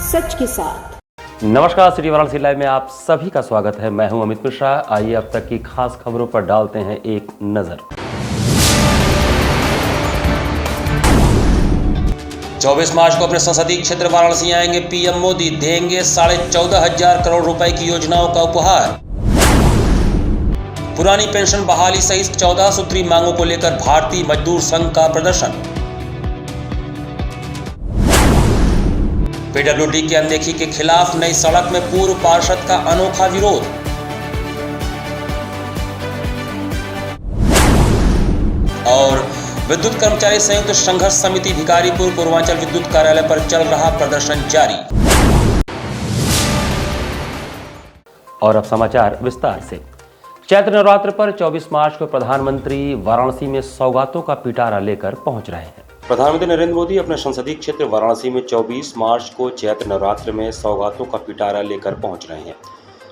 सच के साथ। नमस्कार, सिटी वाराणसी लाइव में आप सभी का स्वागत है। मैं हूं अमित मिश्रा। आइए अब तक की खास खबरों पर डालते हैं एक नजर। 24 मार्च को अपने संसदीय क्षेत्र वाराणसी आएंगे पीएम मोदी, देंगे 14,500 करोड़ रुपए की योजनाओं का उपहार। पुरानी पेंशन बहाली सहित 14 सूत्री मांगों को लेकर भारतीय मजदूर संघ का प्रदर्शन। पीडब्ल्यूडी की अनदेखी के खिलाफ नई सड़क में पूर्व पार्षद का अनोखा विरोध। और विद्युत कर्मचारी संयुक्त संघर्ष समिति भिखारीपुर पूर्वांचल विद्युत कार्यालय पर चल रहा प्रदर्शन जारी। और अब समाचार विस्तार से। चैत्र नवरात्र पर 24 मार्च को प्रधानमंत्री वाराणसी में सौगातों का पिटारा लेकर पहुंच रहे हैं। प्रधानमंत्री नरेंद्र मोदी अपने संसदीय क्षेत्र वाराणसी में 24 मार्च को चैत्र नवरात्र में सौगातों का पिटारा लेकर पहुंच रहे हैं।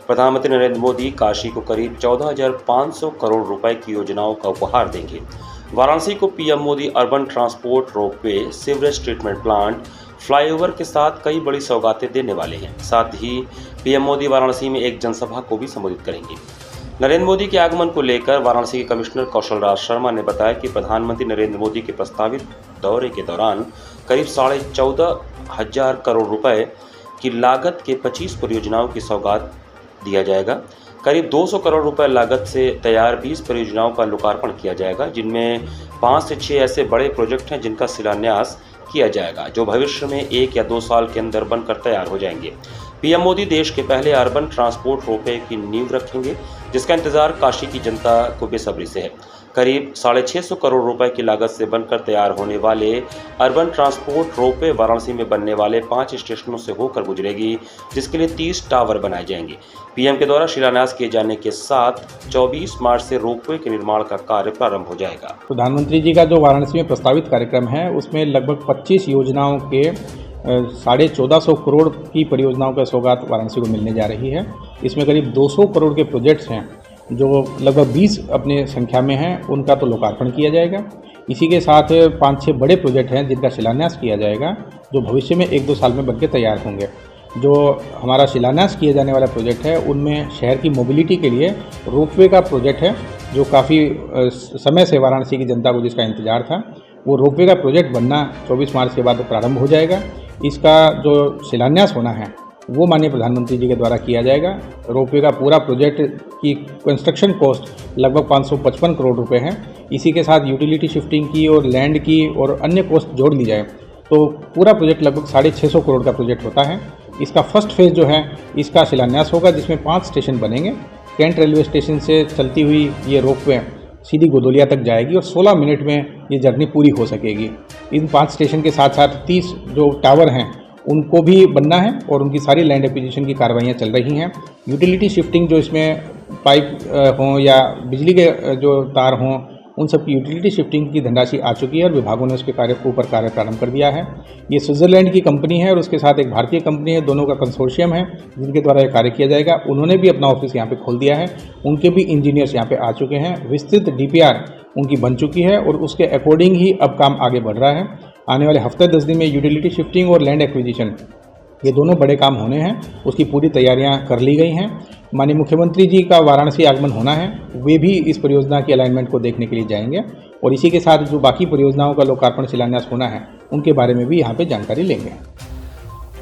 प्रधानमंत्री नरेंद्र मोदी काशी को करीब 14,500 करोड़ रुपए की योजनाओं का उपहार देंगे। वाराणसी को PM Modi urban transport, ropeway, sewerage treatment plant, flyover के साथ कई बड़ी सौगातें देने वाले हैं। साथ ही पीएम मोदी वाराणसी में एक जनसभा को भी संबोधित करेंगे। नरेंद्र मोदी के आगमन को लेकर वाराणसी के कमिश्नर कौशल राज शर्मा ने बताया कि प्रधानमंत्री नरेंद्र मोदी के प्रस्तावित दौरे के दौरान करीब 14,500 करोड़ रुपए की लागत के 25 परियोजनाओं की सौगात दिया जाएगा। करीब 200 करोड़ रुपए लागत से तैयार 20 परियोजनाओं का लोकार्पण किया जाएगा, जिनमें 5 से 6 ऐसे बड़े प्रोजेक्ट हैं जिनका शिलान्यास किया जाएगा, जो भविष्य में 1 या 2 साल के अंदर बनकर तैयार हो जाएंगे। पीएम मोदी देश के पहले अर्बन ट्रांसपोर्ट रोपवे की नींव रखेंगे, जिसका इंतजार काशी की जनता को बेसब्री से है। करीब 650 करोड़ रुपए की लागत से बनकर तैयार होने वाले अर्बन ट्रांसपोर्ट रोपवे वाराणसी में बनने वाले 5 स्टेशनों से होकर गुजरेगी, जिसके लिए 30 टावर बनाए जाएंगे। पीएम के द्वारा शिलान्यास किए जाने के साथ 24 मार्च से रोपवे के निर्माण का कार्य प्रारंभ हो जाएगा। प्रधानमंत्री जी का जो वाराणसी में प्रस्तावित कार्यक्रम है, उसमें लगभग 25 योजनाओं के 1450 करोड़ की परियोजनाओं का सौगात वाराणसी को मिलने जा रही है। इसमें करीब 200 करोड़ के प्रोजेक्ट्स हैं, जो लगभग 20 अपने संख्या में हैं, उनका तो लोकार्पण किया जाएगा। इसी के साथ 5-6 बड़े प्रोजेक्ट हैं जिनका शिलान्यास किया जाएगा, जो भविष्य में 1-2 साल में बनके तैयार होंगे। जो हमारा शिलान्यास किए जाने वाला प्रोजेक्ट है, उनमें शहर की मोबिलिटी के लिए रोपवे का प्रोजेक्ट है, जो काफ़ी समय से वाराणसी की जनता को जिसका इंतजार था। वो रोपवे का प्रोजेक्ट बनना 24 मार्च के बाद प्रारंभ हो जाएगा। इसका जो शिलान्यास होना है वो माननीय प्रधानमंत्री जी के द्वारा किया जाएगा। रोपवे का पूरा प्रोजेक्ट की कंस्ट्रक्शन कॉस्ट लगभग 555 करोड़ रुपए है। इसी के साथ यूटिलिटी शिफ्टिंग की और लैंड की और अन्य कॉस्ट जोड़ ली जाए तो पूरा प्रोजेक्ट लगभग 650 करोड़ का प्रोजेक्ट होता है। इसका फर्स्ट फेज़ जो है, इसका शिलान्यास होगा, जिसमें 5 स्टेशन बनेंगे। कैंट रेलवे स्टेशन से चलती हुई ये रोपवे सीधी गोदोलिया तक जाएगी और 16 मिनट में ये जर्नी पूरी हो सकेगी। इन 5 स्टेशन के साथ साथ 30 जो टावर हैं उनको भी बनना है और उनकी सारी लैंड एक्विजिशन की कार्रवाइयाँ चल रही हैं। यूटिलिटी शिफ्टिंग, जो इसमें पाइप हों या बिजली के जो तार हों, उन सब की यूटिलिटी शिफ्टिंग की धनराशि आ चुकी है और विभागों ने उसके ऊपर कार्य प्रारंभ कर दिया है। ये स्विट्जरलैंड की कंपनी है और उसके साथ एक भारतीय कंपनी है, दोनों का कंसोर्शियम है जिनके द्वारा ये कार्य किया जाएगा। उन्होंने भी अपना ऑफिस यहाँ पे खोल दिया है, उनके भी इंजीनियर्स यहाँ पे आ चुके हैं। विस्तृत डीपीआर उनकी बन चुकी है और उसके अकॉर्डिंग ही अब काम आगे बढ़ रहा है। आने वाले हफ्ते 10 दिन में यूटिलिटी शिफ्टिंग और लैंड एक्विजिशन, ये दोनों बड़े काम होने हैं, उसकी पूरी तैयारियां कर ली गई हैं। माननीय मुख्यमंत्री जी का वाराणसी आगमन होना है, वे भी इस परियोजना के अलाइनमेंट को देखने के लिए जाएंगे और इसी के साथ जो बाकी परियोजनाओं का लोकार्पण शिलान्यास होना है, उनके बारे में भी यहाँ पे जानकारी लेंगे।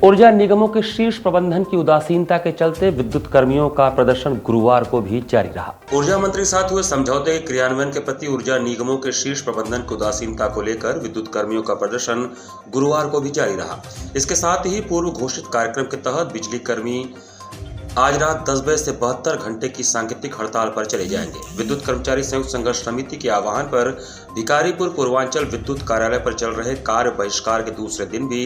ऊर्जा निगमों के शीर्ष प्रबंधन की उदासीनता के चलते विद्युत कर्मियों का प्रदर्शन गुरुवार को भी जारी रहा। ऊर्जा मंत्री साथ हुए समझौते के क्रियान्वयन के प्रति ऊर्जा निगमों के शीर्ष प्रबंधन की उदासीनता को लेकर विद्युत कर्मियों का प्रदर्शन गुरुवार को भी जारी रहा। इसके साथ ही पूर्व घोषित कार्यक्रम के तहत बिजली कर्मी आज रात 10 बजे से 72 घंटे की सांकेतिक हड़ताल पर चले जाएंगे। विद्युत कर्मचारी संयुक्त संघर्ष समिति के आह्वान पर भिखारीपुर पूर्वांचल विद्युत कार्यालय पर चल रहे कार्य बहिष्कार के दूसरे दिन भी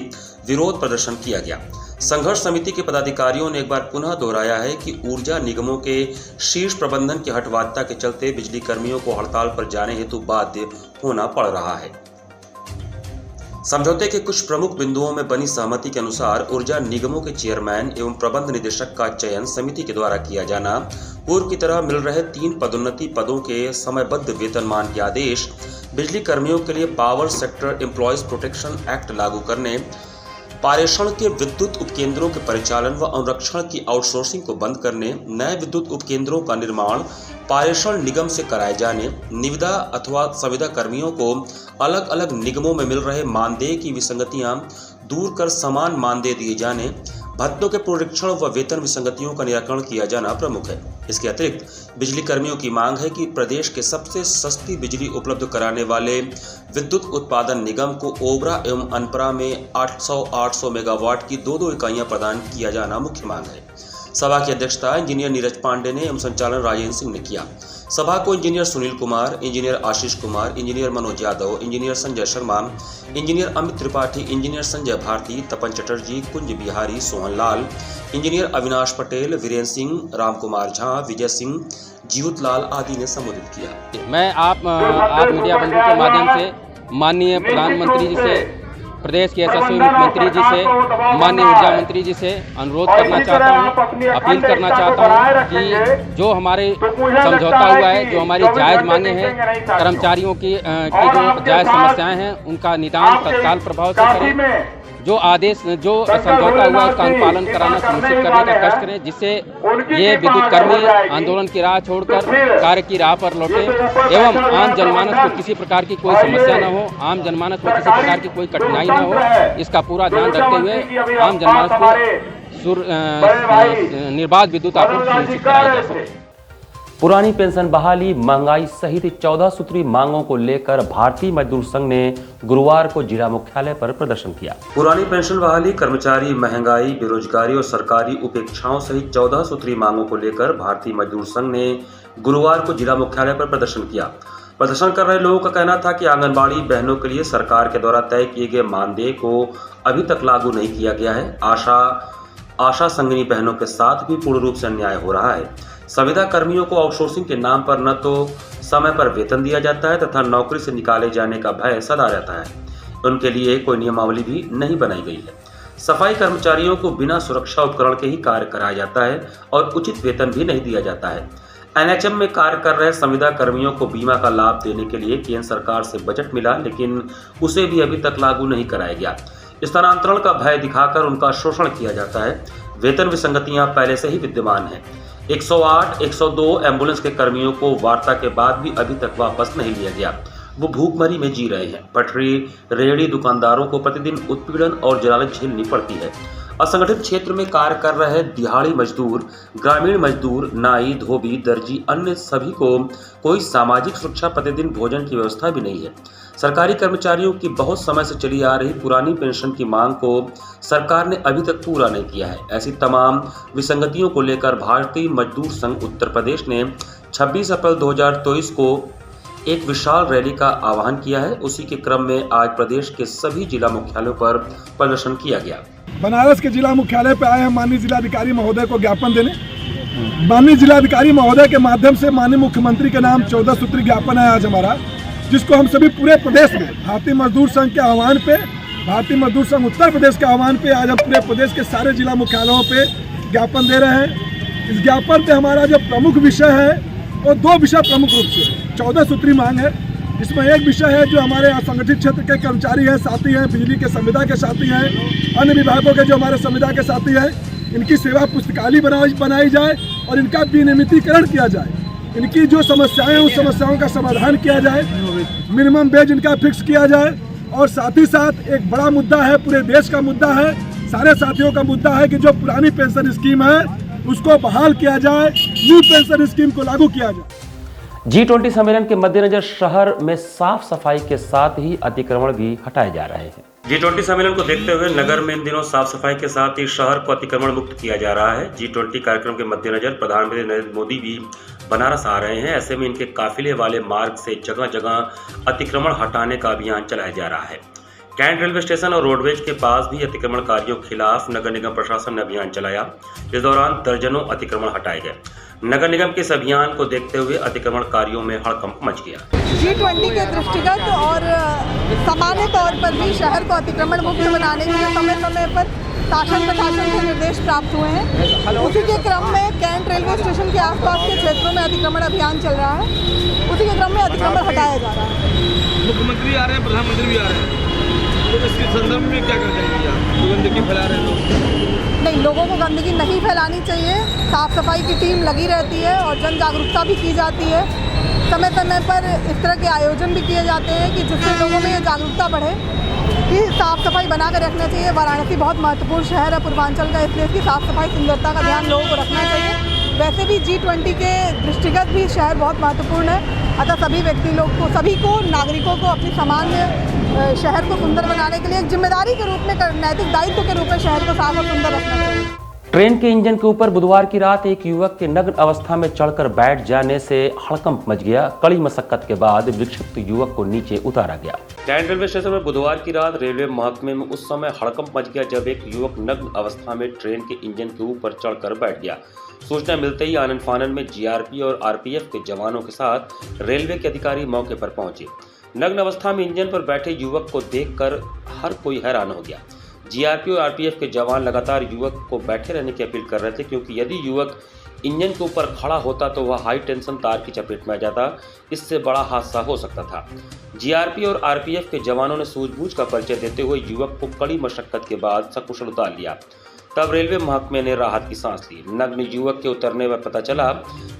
विरोध प्रदर्शन किया गया। संघर्ष समिति के पदाधिकारियों ने एक बार पुनः दोहराया है कि ऊर्जा निगमों के शीर्ष प्रबंधन की हठवादिता के चलते बिजली कर्मियों को हड़ताल पर जाने हेतु बाध्य होना पड़ रहा है। समझौते के कुछ प्रमुख बिंदुओं में बनी सहमति के अनुसार ऊर्जा निगमों के चेयरमैन एवं प्रबंध निदेशक का चयन समिति के द्वारा किया जाना, पूर्व की तरह मिल रहे 3 पदोन्नति पदों के समयबद्ध वेतनमान के आदेश, बिजली कर्मियों के लिए power sector employees protection act लागू करने, पारेषण के विद्युत उपकेंद्रों के परिचालन व अनुरक्षण की आउटसोर्सिंग को बंद करने, नए विद्युत उपकेंद्रों का निर्माण पारेषण निगम से कराए जाने, निविदा अथवा संविदा कर्मियों को अलग अलग निगमों में मिल रहे मानदेय की विसंगतियां दूर कर समान मानदेय दिए जाने, भत्तों के पुनरीक्षण व वेतन विसंगतियों का निराकरण किया जाना प्रमुख है। इसके अतिरिक्त बिजली कर्मियों की मांग है कि प्रदेश के सबसे सस्ती बिजली उपलब्ध कराने वाले विद्युत उत्पादन निगम को ओबरा एवं अनपरा में 800 मेगावाट की 2 इकाइयां प्रदान किया जाना मुख्य मांग है। सभा की अध्यक्षता इंजीनियर नीरज पांडे ने एवं संचालन राजेंद्र सिंह ने किया। सभा को engineer Sunil Kumar, engineer Ashish Kumar, engineer Manoj Yadav, engineer Sanjay Sharma, engineer Amit Tripathi, engineer Sanjay Bharti, Tapan Chatterjee, Kunj Bihari, Sohan Lal, engineer Avinash Patel, Virendra Singh, Ram Kumar Jha, Vijay Singh, Jivat Lal आदि ने संबोधित किया। मैं आप मीडिया बंधु के माध्यम से माननीय प्रधानमंत्री जी से, प्रदेश के यशस्वी मुख्यमंत्री जी से, माननीय ऊर्जा मंत्री जी से अनुरोध करना चाहता हूँ, अपील करना चाहता हूँ कि जो हमारे समझौता हुआ है, जो हमारी जायज़ मांगे हैं, कर्मचारियों की जो जायज़ समस्याएं हैं, उनका निदान तत्काल प्रभाव से करें। जो आदेश, जो समझौता हुआ है, उसका अनुपालन कराना सुनिश्चित करने का कष्ट करें, जिससे ये विद्युत कर्मी आंदोलन की राह छोड़कर कार्य की राह पर लौटे एवं आम जनमानस को किसी प्रकार की कोई समस्या न हो, आम जनमानस को किसी प्रकार की कोई कठिनाई न हो, इसका पूरा ध्यान रखते हुए आम जनमानस को निर्बाध विद्युत आपूर्ति सुनिश्चित कराई जा सके। पुरानी पेंशन बहाली, महंगाई सहित 14 सूत्री मांगों को लेकर भारतीय मजदूर संघ ने गुरुवार को जिला मुख्यालय पर प्रदर्शन किया। पुरानी पेंशन बहाली, कर्मचारी महंगाई, बेरोजगारी और सरकारी उपेक्षाओं सहित 14 सूत्री मांगों को लेकर भारतीय मजदूर संघ ने गुरुवार को जिला मुख्यालय पर प्रदर्शन किया। प्रदर्शन कर रहे लोगों का कहना था कि आंगनबाड़ी बहनों के लिए सरकार के द्वारा तय किए गए मानदेय को अभी तक लागू नहीं किया गया है। आशा संगिनी बहनों के साथ भी पूर्ण रूप से अन्याय हो रहा है। संविदा कर्मियों को आउटसोर्सिंग के नाम पर न तो समय पर वेतन दिया जाता है तथा नौकरी से निकाले जाने का भय सदा रहता है। उनके लिए कोई नियमावली भी नहीं बनाई गई है। सफाई कर्मचारियों को बिना सुरक्षा उपकरण के ही कार्य कराया जाता है और उचित वेतन भी नहीं दिया जाता है। एनएचएम में कार्य कर रहे संविदा कर्मियों को बीमा का लाभ देने के लिए केंद्र सरकार से बजट मिला, लेकिन उसे भी अभी तक लागू नहीं कराया गया। स्थानांतरण का भय दिखाकर उनका शोषण किया जाता है। वेतन विसंगतियां पहले से ही विद्यमान हैं। 108, 102 एम्बुलेंस के कर्मियों को वार्ता के बाद भी अभी तक वापस नहीं लिया गया। वो भूखमरी में जी रहे हैं। पटरी रेहड़ी दुकानदारों को प्रतिदिन उत्पीड़न और जलालत झेलनी पड़ती है। असंगठित क्षेत्र में कार्य कर रहे दिहाड़ी मजदूर, ग्रामीण मजदूर, नाई, धोबी, दर्जी, अन्य सभी को कोई सामाजिक सुरक्षा, प्रतिदिन भोजन की व्यवस्था भी नहीं है। सरकारी कर्मचारियों की बहुत समय से चली आ रही पुरानी पेंशन की मांग को सरकार ने अभी तक पूरा नहीं किया है। ऐसी तमाम विसंगतियों को लेकर भारतीय मजदूर संघ उत्तर प्रदेश ने 26 अप्रैल 2023 को एक विशाल रैली का आह्वान किया है। उसी के क्रम में आज प्रदेश के सभी जिला मुख्यालयों पर प्रदर्शन किया गया। बनारस के जिला मुख्यालय पर आए हैं माननीय जिलाधिकारी महोदय को ज्ञापन देने। माननीय जिलाधिकारी महोदय के माध्यम से माननीय मुख्यमंत्री के नाम 14 सूत्री ज्ञापन है आज हमारा, जिसको हम सभी पूरे प्रदेश में भारतीय मजदूर संघ के आह्वान पे, भारतीय मजदूर संघ उत्तर प्रदेश के आह्वान पे आज हम पूरे प्रदेश के सारे जिला मुख्यालयों पे ज्ञापन दे रहे हैं। इस ज्ञापन पे हमारा जो प्रमुख विषय है वो 2 विषय प्रमुख रूप से 14 सूत्री मांग है। इसमें एक विषय है जो हमारे असंगठित क्षेत्र के कर्मचारी हैं, साथी हैं, बिजली के संविदा के साथी हैं, अन्य विभागों के जो हमारे संविदा के साथी हैं, इनकी सेवा पुस्तकालय बनाई जाए और इनका विनियमितीकरण किया जाए। इनकी जो समस्याएं हैं उस समस्याओं का समाधान किया जाए, मिनिमम वेज इनका फिक्स किया जाए। और साथ ही साथ एक बड़ा मुद्दा है, पूरे देश का मुद्दा है, सारे साथियों का मुद्दा है कि जो पुरानी पेंशन स्कीम है उसको बहाल किया जाए, न्यू पेंशन स्कीम को लागू किया जाए। G20 सम्मेलन के मद्देनजर शहर में साफ सफाई के साथ ही अतिक्रमण भी हटाए जा रहे हैं। G20 सम्मेलन को देखते हुए नगर में इन दिनों साफ सफाई के साथ ही शहर को अतिक्रमण मुक्त किया जा रहा है। G20 कार्यक्रम के मद्देनजर प्रधानमंत्री नरेंद्र मोदी भी बनारस आ रहे हैं। ऐसे में इनके काफिले वाले मार्ग से जगह जगह अतिक्रमण हटाने का अभियान चलाया जा रहा है। कैंट रेलवे स्टेशन और रोडवेज के पास भी अतिक्रमणकारियों के खिलाफ नगर निगम प्रशासन ने अभियान चलाया। इस दौरान दर्जनों अतिक्रमण हटाए गए। नगर निगम के इस अभियान को देखते हुए अतिक्रमणकारियों में हड़कंप मच गया। G20 के दृष्टिगत और सामान्य तौर पर भी शहर को अतिक्रमण मुक्त बनाने के लिए समय समय पर शासन प्रशासन से निर्देश प्राप्त हुए हैं। उसी के क्रम में कैंट रेलवे स्टेशन के आसपास के क्षेत्रों में अतिक्रमण अभियान चल रहा है। उसी के क्रम में अतिक्रमण हटाया जा रहा है। मुख्यमंत्री आ रहे हैं, प्रधानमंत्री भी आ रहे हैं। तो इसके संदर्भ में क्या कर रही है आप, जो गंदगी फैला रहे हैं लोग? नहीं, लोगों को गंदगी नहीं फैलानी चाहिए। साफ़ सफाई की टीम लगी रहती है और जन जागरूकता भी की जाती है। समय समय पर इस तरह के आयोजन भी किए जाते हैं कि जिससे लोगों में ये जागरूकता बढ़े कि साफ़ सफाई बना कर रखना चाहिए। वाराणसी बहुत महत्वपूर्ण शहर है पूर्वांचल का, इसलिए इसकी साफ़ सफाई सुंदरता का ध्यान लोगों को रखना चाहिए। वैसे भी G20 के दृष्टिगत भी शहर बहुत महत्वपूर्ण है। अतः सभी व्यक्ति लोग को, सभी को, नागरिकों को अपनी सामान्य शहर को सुंदर बनाने के लिए एक जिम्मेदारी के रूप में, नैतिक दायित्व के रूप में शहर को साफ और सुंदर रखना चाहिए। ट्रेन के इंजन के ऊपर बुधवार की रात एक युवक के नग्न अवस्था में चढ़कर बैठ जाने से हड़कंप मच गया। कड़ी मशक्कत के बाद विक्षिप्त युवक को नीचे उतारा गया। कैंट रेलवे स्टेशन में बुधवार की रात रेलवे महकमे में उस समय हड़कंप मच गया जब एक युवक नग्न अवस्था में ट्रेन के इंजन के ऊपर चढ़कर बैठ गया। सूचना मिलते ही आनन फानन में जीआरपी और आरपीएफ के जवानों के साथ रेलवे के अधिकारी मौके पर पहुंचे। नग्न अवस्था में इंजन पर बैठे युवक को देखकर हर कोई हैरान हो गया। जीआरपी और आरपीएफ के जवान लगातार युवक को बैठे रहने की अपील कर रहे थे, क्योंकि यदि युवक इंजन के ऊपर खड़ा होता तो वह हाई टेंशन तार की चपेट में आ जाता। इससे बड़ा हादसा हो सकता था। जीआरपी और आरपीएफ के जवानों ने सूझबूझ का परिचय देते हुए युवक को कड़ी मशक्कत के बाद सकुशल उतार लिया। तब रेलवे महकमे ने राहत की सांस ली। नग्न युवक के उतरने पर पता चला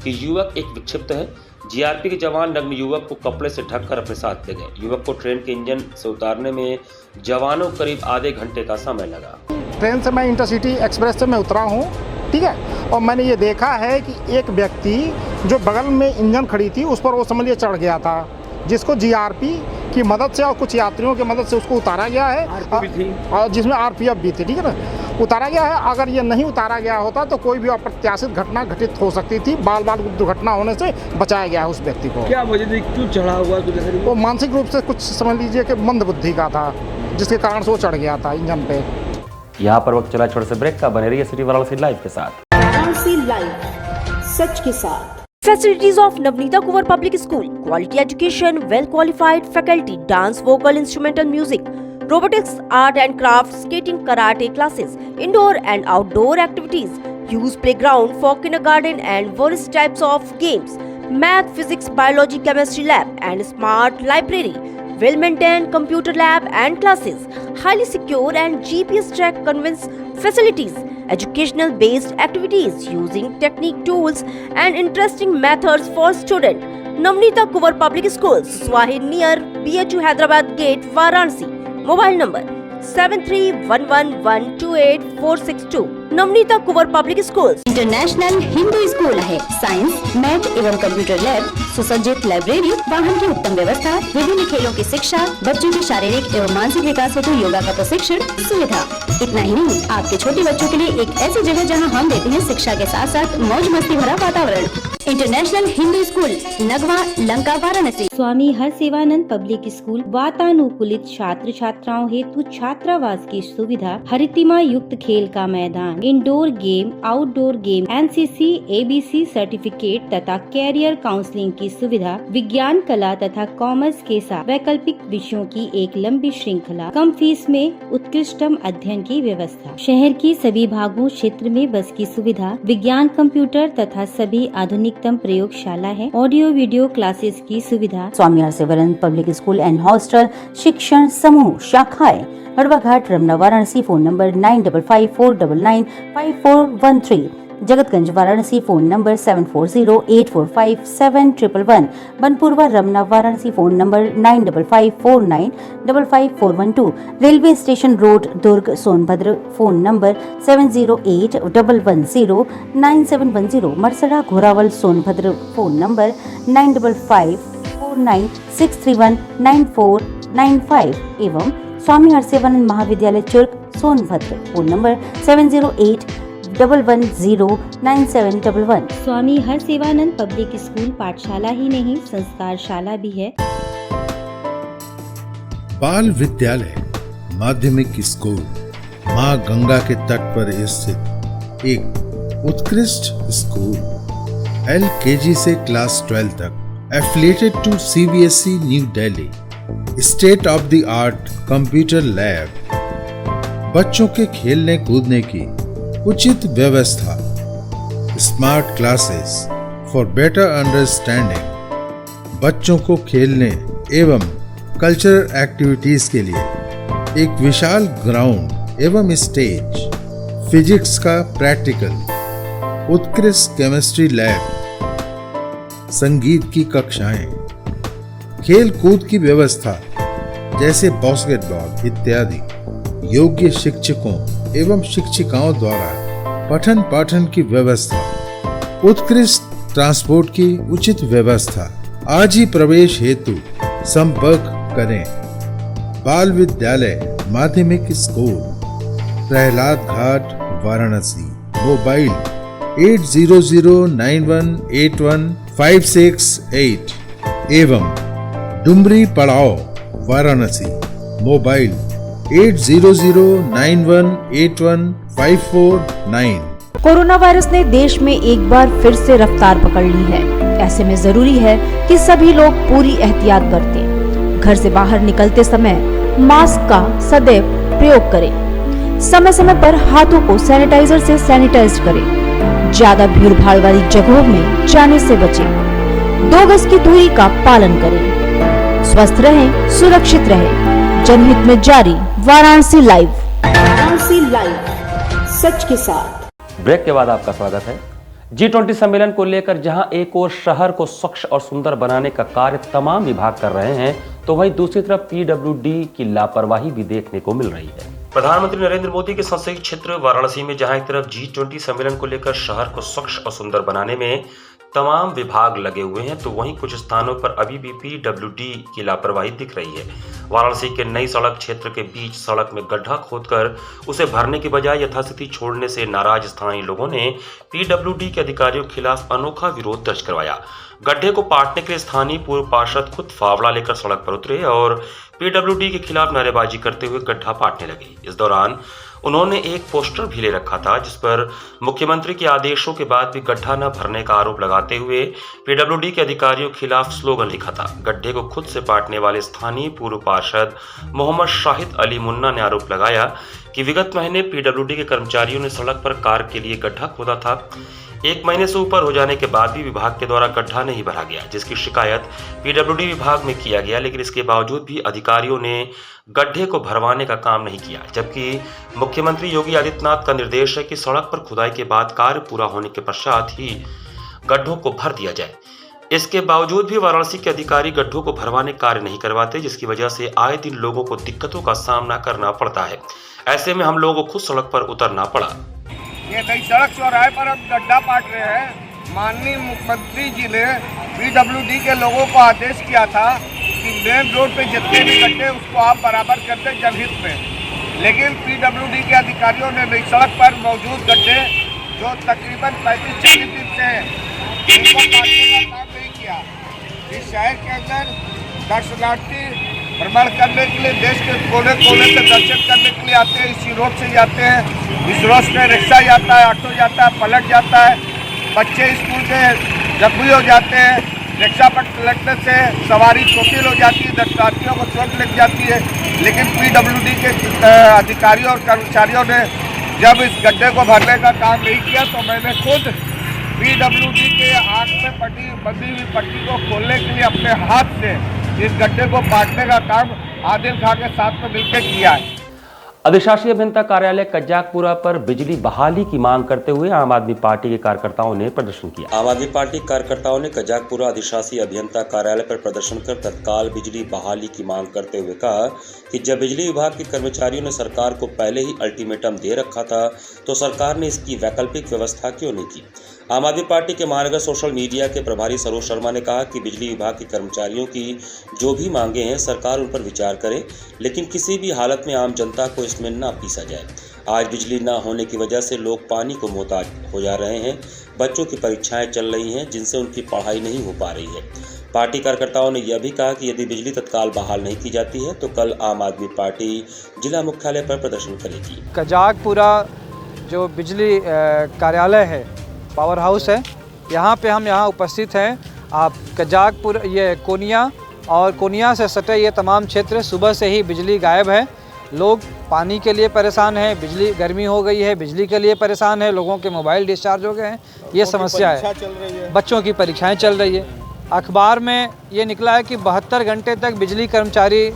कि युवक एक विक्षिप्त है। जीआरपी के जवान नग्न युवक को कपड़े से ढककर अपने साथ ले गए। युवक को ट्रेन के इंजन से उतारने में जवानों करीब आधे घंटे का समय लगा। ट्रेन से मैं इंटरसिटी एक्सप्रेस से मैं उतरा हूँ, ठीक है, और मैंने ये देखा है कि एक व्यक्ति जो बगल में इंजन खड़ी थी उस पर वो समझ लिए चढ़ गया था, जिसको जीआरपी की मदद से और कुछ यात्रियों की मदद से उसको उतारा गया है, और जिसमें आरपीएफ भी थी, ठीक है ना, उतारा गया है। अगर ये नहीं उतारा गया होता तो कोई भी अप्रत्याशित घटना घटित हो सकती थी। बाल बाल दुर्घटना होने से बचाया गया है उस व्यक्ति को। क्या वजह थी, क्यों चढ़ा हुआ? वो मानसिक रूप से कुछ समझ लीजिए कि मंद बुद्धि का था, जिसके कारण से वो चढ़ गया था इंजन पे। यहाँ पर वक्त चला छोटे से ब्रेक का। बने रहिए सिटी वाराणसी लाइव के साथ। वाराणसी लाइव, सच के साथ। Facilities of Navneeta Kuvar Public School, quality education, well qualified faculty, dance, vocal, instrumental music, robotics, art and craft, skating, karate classes, indoor and outdoor activities, use playground for kindergarten and various types of games, math, physics, biology, chemistry lab and smart library, well maintained computer lab and classes, highly secure and GPS track convince facilities, educational based activities using technique tools and interesting methods for student. Navneeta Kuvar Public Schools, Swahi near BHU Hyderabad Gate, Varanasi. Mobile number 7311128462. Navneeta Kunwar public schools international Hindu school है। Science, math एवं computer lab, सुसज्जित library, वाहन की उत्तम व्यवस्था, विभिन्न खेलों की शिक्षा, बच्चों के शारीरिक एवं मानसिक विकास हेतु योगा का प्रशिक्षण सुविधा। इतना ही नहीं, आपके छोटे बच्चों के लिए एक ऐसी जगह जहां हम देते हैं शिक्षा के साथ साथ मौज मस्ती भरा वातावरण। International Hindu school, Nagwa, Lanka, Varanasi. Swami Harsevanand public school वातानुकूलित छात्र छात्राओं हेतु छात्रावास की सुविधा, हरितिमा युक्त खेल का मैदान, indoor game, outdoor game, NCC, ABC certificate तथा कैरियर काउंसलिंग की सुविधा, विज्ञान, कला तथा कॉमर्स के साथ वैकल्पिक विषयों की एक लंबी श्रृंखला, कम फीस में उत्कृष्टम अध्ययन की व्यवस्था, शहर की सभी भागों क्षेत्र में बस की सुविधा, विज्ञान, कंप्यूटर तथा सभी आधुनिकतम प्रयोगशाला है, ऑडियो वीडियो क्लासेस की सुविधा। Swami Harsevanand public school and hostel शिक्षण समूह शाखाएं हड़वाघाट, Ramna, Varanasi. Phone number 9554995413। Jagatganj, Varanasi. Phone number 7408457111। Banpurwa, Ramna, Varanasi. Phone number 9554955412। Railway station road, Durg, Sonbhadra. Phone number 7081109710। Marsara, Ghorawal, Sonbhadra. Phone number 955496319495 एवं स्वामी हरसेवानंद महाविद्यालय Churk, Sonbhadra. Phone number 7081109711। Swami Harsevanand public school पाठशाला ही नहीं, संस्कारशाला भी है। बाल विद्यालय माध्यमिक स्कूल मां गंगा के तट पर स्थित एक उत्कृष्ट स्कूल, LKG से क्लास 12 तक, affiliated to CBSE new Delhi. State of the art computer lab, बच्चों के खेलने कूदने की उचित व्यवस्था, smart classes for better understanding, बच्चों को खेलने एवं कल्चरल एक्टिविटीज के लिए एक विशाल ग्राउंड एवं स्टेज, फिजिक्स का प्रैक्टिकल, उत्कृष्ट केमिस्ट्री लैब, संगीत की कक्षाएं, खेल कूद की व्यवस्था जैसे बास्केटबॉल इत्यादि, योग्य शिक्षकों एवं शिक्षिकाओं द्वारा पठन पाठन की व्यवस्था, उत्कृष्ट ट्रांसपोर्ट की उचित व्यवस्था। आज ही प्रवेश हेतु संपर्क करें बाल विद्यालय माध्यमिक स्कूल, प्रहलाद घाट, वाराणसी। मोबाइल 8009181568 एवं डुमरी पड़ाव, वाराणसी। मोबाइल 8009181549। कोरोना वायरस ने देश में एक बार फिर से रफ्तार पकड़ ली है। ऐसे में जरूरी है कि सभी लोग पूरी एहतियात बरतें। घर से बाहर निकलते समय मास्क का सदैव प्रयोग करें। समय समय पर हाथों को सैनिटाइजर से सैनिटाइज करें। ज्यादा भीड़ भाड़ वाली जगहों में जाने से बचें। 2 गज की दूरी का पालन करें। स्वस्थ रहें, सुरक्षित रहें। जनहित में जारी वाराणसी लाइव। वाराणसी लाइव, सच के साथ। ब्रेक के बाद आपका स्वागत है। G20 सम्मेलन को लेकर जहां एक ओर शहर को स्वच्छ और सुंदर बनाने का कार्य तमाम विभाग कर रहे हैं, तो वहीं दूसरी तरफ PWD की लापरवाही भी देखने को मिल रही है। प्रधानमंत्री नरेंद्र मोदी के संसदीय क्षेत्र वाराणसी में जहां एक तरफ G20 सम्मेलन को लेकर शहर को स्वच्छ और सुंदर बनाने में तमाम विभाग लगे हुए हैं, तो वहीं कुछ स्थानों पर अभी भी PWD की लापरवाही दिख रही है। वाराणसी के नई सड़क क्षेत्र के बीच सड़क में गड्ढा खोदकर उसे भरने के बजाय यथास्थिति छोड़ने से नाराज स्थानीय लोगों ने PWD के अधिकारियों के खिलाफ अनोखा विरोध दर्ज करवाया। गड्ढे को पाटने के लिए स्थानीय पूर्व पार्षद खुद फावड़ा लेकर सड़क पर उतरे और PWD के खिलाफ नारेबाजी करते हुए गड्ढा पाटने लगे। इस दौरान उन्होंने एक पोस्टर भी ले रखा था जिस पर मुख्यमंत्री के आदेशों के बाद भी गड्ढा न भरने का आरोप लगाते हुए PWD के अधिकारियों के खिलाफ स्लोगन लिखा था। गड्ढे को खुद से पाटने वाले स्थानीय पूर्व पार्षद मोहम्मद शाहिद अली मुन्ना ने आरोप लगाया कि विगत महीने PWD के कर्मचारियों ने सड़क पर कार के लिए गड्ढा खोदा था। 1 महीने से ऊपर हो जाने के बाद भी विभाग के द्वारा गड्ढा नहीं भरा गया, जिसकी शिकायत PWD विभाग में किया गया, लेकिन इसके बावजूद भी अधिकारियों ने गड्ढे को भरवाने का काम नहीं किया। जबकि मुख्यमंत्री योगी आदित्यनाथ का निर्देश है कि सड़क पर खुदाई के बाद कार्य पूरा होने के पश्चात ही गड्ढों को भर दिया जाए। इसके बावजूद भी वाराणसी के अधिकारी गड्ढों को भरवाने कार्य नहीं करवाते, जिसकी वजह से आए दिन लोगों को दिक्कतों का सामना करना पड़ता है। ऐसे में हम लोगों को खुद सड़क पर उतरना पड़ा। ये नई सड़क चौराहे पर हम गड्ढा पाट रहे हैं। माननीय मुख्यमंत्री जी ने PWD के लोगों को आदेश किया था कि मेन रोड पे जितने भी गड्ढे उसको आप बराबर करते जनहित में, लेकिन PWD के अधिकारियों ने नई सड़क पर मौजूद गड्ढे जो तकरीबन 35-40 दिन से हैं उनको काटने का काम नहीं किया। इस शहर के अंदर दर्शनार्थी भ्रमण करने के लिए देश के कोने कोने से दर्शन करने के लिए आते हैं। इसी रोड से जाते हैं, इस रोड से रिक्शा जाता है, ऑटो जाता है, पलट जाता है। बच्चे स्कूल से जख्मी हो जाते हैं। रिक्शा पर पलटने से सवारी चोटिल हो जाती है, दर्शनार्थियों को चोट लग जाती है। लेकिन PWD के अधिकारियों और कर्मचारियों ने जब इस गड्ढे को भरने का काम नहीं किया, तो मैंने खुद PWD के आंख में बंधी हुई पट्टी को खोलने के लिए अपने हाथ से इस गड्ढे को पाटने का काम आदिल खां के साथ में मिलकर किया है। अधिशासी अभियंता कार्यालय कज्जाकपुरा पर बिजली बहाली की मांग करते हुए आम आदमी पार्टी के कार्यकर्ताओं ने प्रदर्शन किया। आम आदमी पार्टी कार्यकर्ताओं ने कज्जाकपुरा अधिशासी अभियंता कार्यालय पर प्रदर्शन कर तत्काल बिजली बहाली की मांग करते हुए कहा कि जब बिजली विभाग के कर्मचारियों ने सरकार को पहले ही अल्टीमेटम दे रखा था, तो सरकार ने इसकी वैकल्पिक व्यवस्था क्यों नहीं की। आम आदमी पार्टी के महानगर सोशल मीडिया के प्रभारी सरोज शर्मा ने कहा कि बिजली विभाग के कर्मचारियों की जो भी मांगे हैं सरकार उन पर विचार करे, लेकिन किसी भी हालत में आम जनता को इसमें ना पीसा जाए। आज बिजली ना होने की वजह से लोग पानी को मोहताज हो जा रहे हैं। बच्चों की परीक्षाएं चल रही हैं जिनसे उनकी पढ़ाई नहीं हो पा रही है। पार्टी कार्यकर्ताओं ने यह भी कहा कि यदि बिजली तत्काल बहाल नहीं की जाती है तो कल आम आदमी पार्टी जिला मुख्यालय पर प्रदर्शन करेगी। कज्जाकपुरा जो बिजली कार्यालय है, पावर हाउस है, यहाँ पे हम उपस्थित हैं। आप कज्जाकपुर ये कोनिया और कोनिया से सटे ये तमाम क्षेत्र सुबह से ही बिजली गायब है। लोग पानी के लिए परेशान हैं, बिजली गर्मी हो गई है, बिजली के लिए परेशान है, लोगों के मोबाइल डिस्चार्ज हो गए हैं, ये समस्या है। बच्चों की परीक्षाएं चल रही है। अखबार में ये निकला है कि 72 घंटे तक बिजली कर्मचारी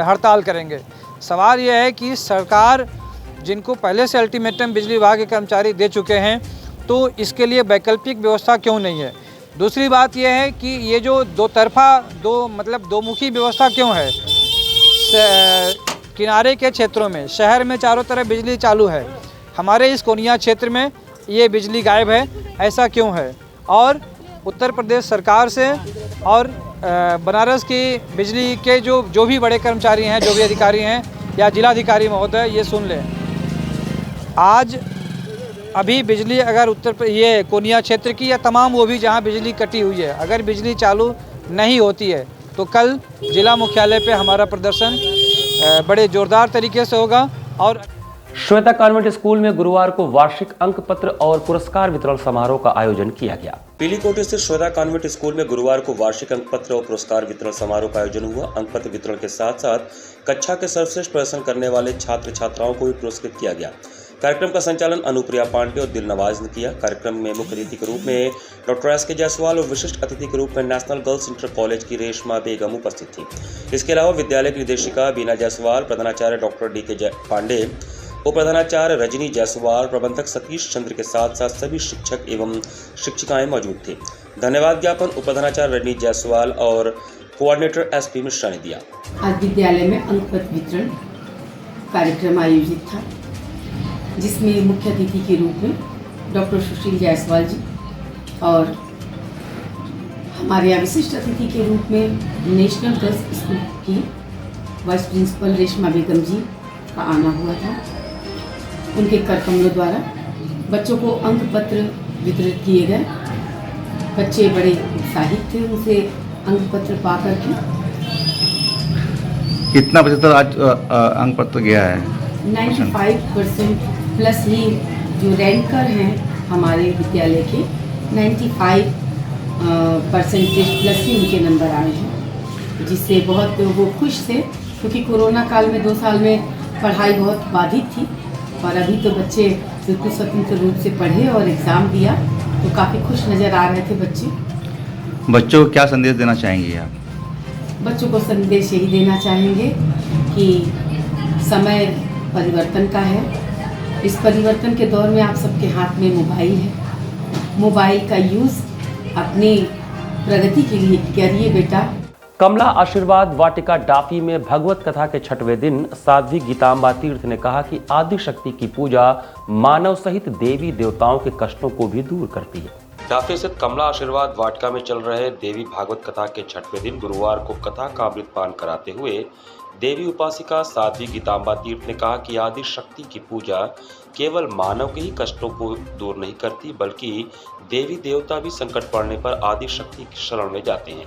हड़ताल करेंगे। सवाल यह है कि सरकार जिनको पहले से अल्टीमेटम बिजली विभाग के कर्मचारी दे चुके हैं, तो इसके लिए वैकल्पिक व्यवस्था क्यों नहीं है। दूसरी बात यह है कि ये जो दोमुखी व्यवस्था क्यों है। किनारे के क्षेत्रों में, शहर में चारों तरफ बिजली चालू है, हमारे इस कोनिया क्षेत्र में ये बिजली गायब है, ऐसा क्यों है। और उत्तर प्रदेश सरकार से और बनारस की बिजली के जो भी बड़े कर्मचारी हैं, जो भी अधिकारी हैं या जिलाधिकारी महोदय, ये सुन लें, आज अभी बिजली अगर ये कोनिया क्षेत्र की या तमाम वो भी जहाँ बिजली कटी हुई है, अगर बिजली चालू नहीं होती है तो कल जिला मुख्यालय पे हमारा प्रदर्शन बड़े जोरदार तरीके से होगा। और श्वेता कॉन्वेंट स्कूल में गुरुवार को वार्षिक अंक पत्र और पुरस्कार वितरण समारोह का आयोजन किया गया। पीलीकोट स्थित श्वेता कॉन्वेंट स्कूल में गुरुवार को वार्षिक अंक पत्र और पुरस्कार वितरण समारोह का आयोजन हुआ। अंक पत्र वितरण के साथ साथ कक्षा के सर्वश्रेष्ठ प्रदर्शन करने वाले छात्र छात्राओं को भी पुरस्कृत किया गया। कार्यक्रम का संचालन अनुप्रिया पांडे और दिलनवाज ने किया। कार्यक्रम में मुख्य अतिथि के रूप में डॉक्टर एस.के. जायसवाल और विशिष्ट अतिथि के रूप में नेशनल गर्ल्स इंटर कॉलेज की रेशमा बेगम उपस्थित थी। इसके अलावा विद्यालय की निदेशिका बीना जायसवाल, प्रधानाचार्य डॉक्टर डी.के. पांडे, उप प्रधानाचार्य रजनी जायसवाल, प्रबंधक सतीश चंद्र के साथ साथ सभी शिक्षक एवं शिक्षिकाएं मौजूद थे। धन्यवाद ज्ञापन उप प्रधानाचार्य रजनी जायसवाल और कोऑर्डिनेटर एस.पी. मिश्रा ने दिया। आज विद्यालय में अंक पत्र वितरण कार्यक्रम आयोजित था, जिसमें मुख्य अतिथि के रूप में डॉक्टर सुशील जायसवाल जी और हमारे यहाँ विशिष्ट अतिथि के रूप में नेशनल गर्ल्स स्कूल की वाइस प्रिंसिपल रेशमा बेगम जी का आना हुआ था। उनके कर कमलों द्वारा बच्चों को अंक पत्र वितरित किए गए। बच्चे बड़े उत्साहित थे उनसे अंक पत्र पा करके। कितना प्रतिशत आज अंक पत्र गया है? 95% प्लस ही जो रैंकर हैं हमारे विद्यालय के 95% प्लस ही उनके नंबर आए हैं, जिससे बहुत वो खुश थे, क्योंकि कोरोना काल में 2 साल में पढ़ाई बहुत बाधित थी और अभी तो बच्चे बिल्कुल स्वतंत्र रूप से पढ़े और एग्ज़ाम दिया, तो काफ़ी खुश नज़र आ रहे थे बच्चे। बच्चों को क्या संदेश देना चाहेंगे आप? बच्चों को संदेश यही देना चाहेंगे कि समय परिवर्तन का है। इस परिवर्तन के दौर में आप सबके हाथ में मोबाइल है। मोबाइल का यूज़ अपनी प्रगति के लिए करिए बेटा। कमला आशीर्वाद वाटिका डाफी में भगवत कथा के 6वें दिन साध्वी गीतांबा तीर्थ ने कहा कि आदि शक्ति की पूजा मानव सहित देवी देवताओं के कष्टों को भी दूर करती है। डाफी स्थित कमला आशीर्वाद वाटिका में चल रहे देवी भागवत कथा के 6वें दिन गुरुवार को कथा का अमृतपान कराते हुए देवी उपासिका साध्वी गीतांबा तीर्थ ने कहा कि आदि शक्ति की पूजा केवल मानव के ही कष्टों को दूर नहीं करती, बल्कि देवी देवता भी संकट पड़ने पर आदि शक्ति की शरण में जाते हैं।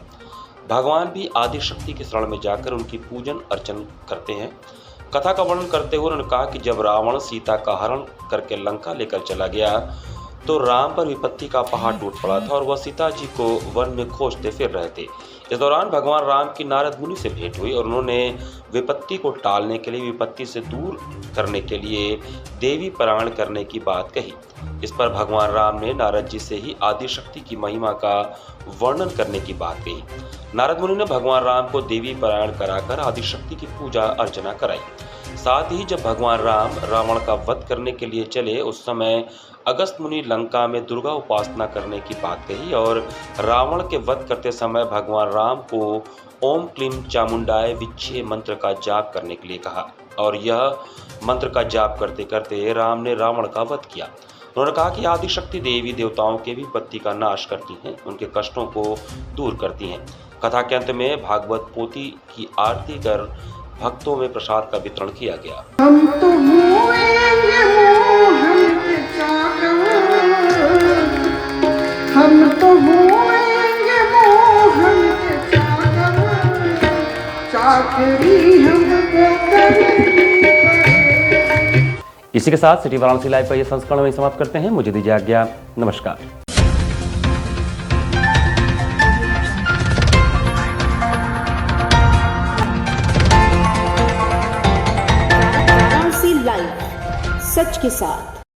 भगवान भी आदि शक्ति की शरण में जाकर उनकी पूजन अर्चन करते हैं। कथा का वर्णन करते हुए उन्होंने कहा कि जब रावण सीता का हरण करके लंका लेकर चला गया तो राम पर विपत्ति का पहाड़ टूट पड़ा था और वह सीता जी को वन में खोजते फिर रहे थे। इस दौरान भगवान राम की नारद मुनि से भेंट हुई और उन्होंने विपत्ति को टालने के लिए, विपत्ति से दूर करने के लिए देवी पारायण करने की बात कही। इस पर भगवान राम ने नारद जी से ही आदि शक्ति की महिमा का वर्णन करने की बात कही। नारद मुनि ने भगवान राम को देवी पारायण कराकर आदि शक्ति की पूजा अर्चना कराई। साथ ही जब भगवान राम रावण का वध करने के लिए चले, उस समय अगस्त मुनि लंका में दुर्गा उपासना करने की बात कही और रावण के वध करते समय भगवान राम को ओम क्लीम चामुंडाय विच्छे मंत्र का जाप करने के लिए कहा और यह मंत्र का जाप करते करते राम ने रावण का वध किया। उन्होंने कहा कि आदि शक्ति देवी देवताओं के भी विपत्ति का नाश करती हैं, उनके कष्टों को दूर करती हैं। कथा के अंत में भागवत पोथी की आरती कर भक्तों में प्रसाद का वितरण किया गया। हम तो इसी के साथ सिटी वाराणसी लाइव का ये संस्करण में समाप्त करते हैं। मुझे दीजिए आज्ञा। नमस्कार। वाराणसी लाइव, सच के साथ।